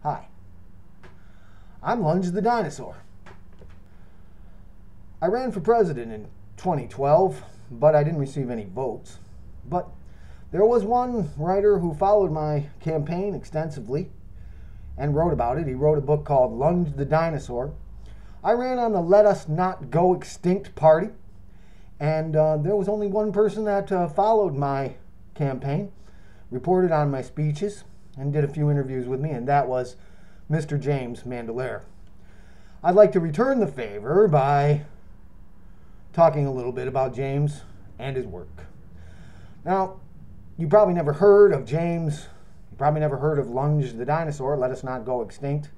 Hi, I'm Lunge the Dinosaur. I ran for president in 2012, but I didn't receive any votes. But there was one writer who followed my campaign extensively and wrote about it. He wrote a book called Lunge the Dinosaur. I ran on the Let Us Not Go Extinct party, and there was only one person that followed my campaign, reported on my speeches, and did a few interviews with me, and that was Mr. James Mandolare. I'd like to return the favor by talking a little bit about James and his work. Now, you probably never heard of James, you probably never heard of Lunge the Dinosaur, Let Us Not Go Extinct,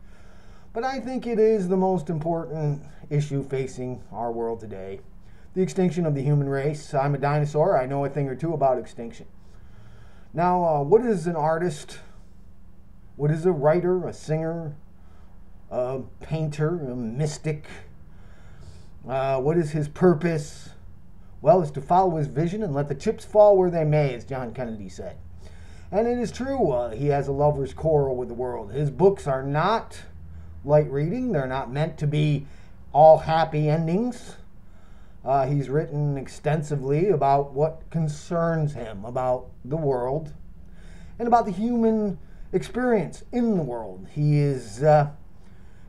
but I think it is the most important issue facing our world today. The extinction of the human race. I'm a dinosaur, I know a thing or two about extinction. Now, what is an artist? What is a writer, a singer, a painter, a mystic? What is his purpose? Well, it's to follow his vision and let the chips fall where they may, as John Kennedy said. And it is true, he has a lover's quarrel with the world. His books are not light reading. They're not meant to be all happy endings. He's written extensively about what concerns him about the world and about the human experience in the world. He is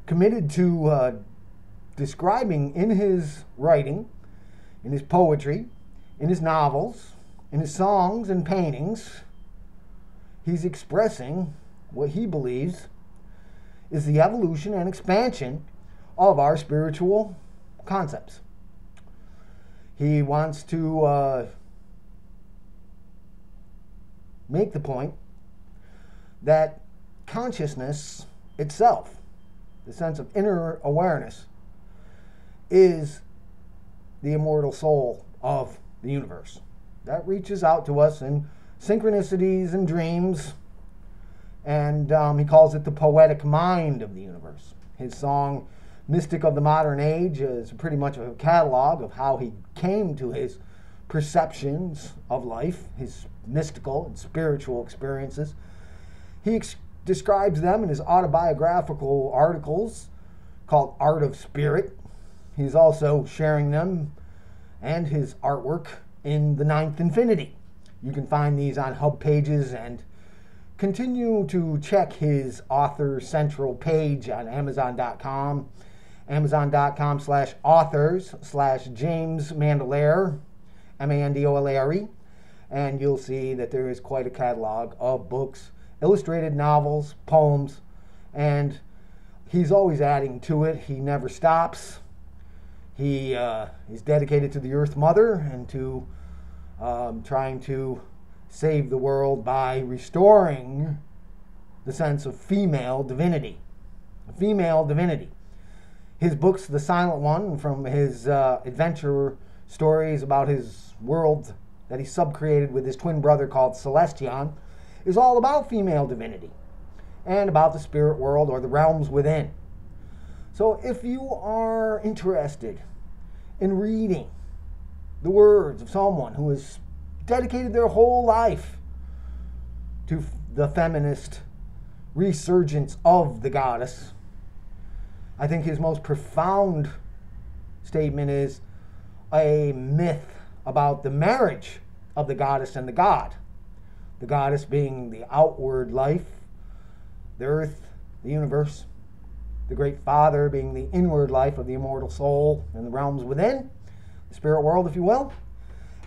committed to describing in his writing, in his poetry, in his novels, in his songs and paintings, he's expressing what he believes is the evolution and expansion of our spiritual concepts. He wants to make the point that consciousness itself, the sense of inner awareness, is the immortal soul of the universe. That reaches out to us in synchronicities and dreams, and he calls it the poetic mind of the universe. His song, Mystic of the Modern Age, is pretty much a catalog of how he came to his perceptions of life, his mystical and spiritual experiences. He describes them in his autobiographical articles called Art of Spirit. He's also sharing them and his artwork in the Ninth Infinity. You can find these on hub pages and continue to check his author central page on Amazon.com, Amazon.com/authors/James Mandolare, Mandolare, and you'll see that there is quite a catalog of books, illustrated novels, poems, and he's always adding to it. He never stops. He is dedicated to the Earth Mother and to trying to save the world by restoring the sense of female divinity. Female divinity. His books, The Silent One, from his adventure stories about his world that he subcreated with his twin brother called Celestion, is all about female divinity and about the spirit world or the realms within. So if you are interested in reading the words of someone who has dedicated their whole life to the feminist resurgence of the goddess, I think his most profound statement is a myth about the marriage of the goddess and the god. The goddess being the outward life, the earth, the universe. The great father being the inward life of the immortal soul and the realms within, the spirit world, if you will.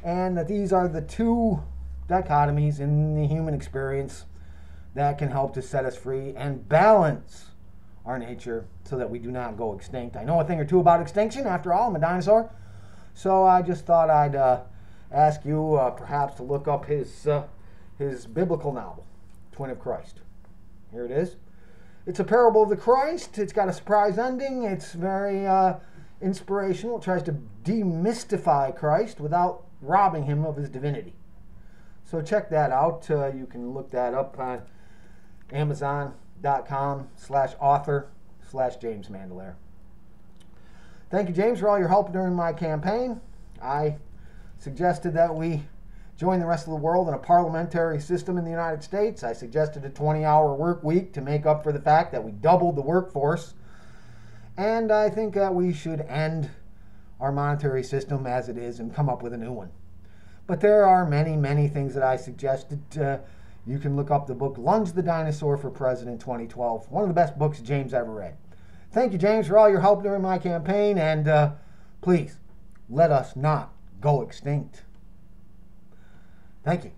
And that these are the two dichotomies in the human experience that can help to set us free and balance our nature so that we do not go extinct. I know a thing or two about extinction. After all, I'm a dinosaur. So I just thought I'd ask you perhaps to look up his biblical novel, Twin of Christ. Here it is. It's a parable of the Christ. It's got a surprise ending. It's very inspirational. It tries to demystify Christ without robbing him of his divinity. So check that out. You can look that up on Amazon.com/author/James Mandolare. Thank you, James, for all your help during my campaign. I suggested that we join the rest of the world in a parliamentary system in the United States. I suggested a 20-hour work week to make up for the fact that we doubled the workforce. And I think that we should end our monetary system as it is and come up with a new one. But there are many, many things that I suggested. You can look up the book Lunge the Dinosaur for President 2012. One of the best books James ever read. Thank you, James, for all your help during my campaign. And please, let us not go extinct. Thank you.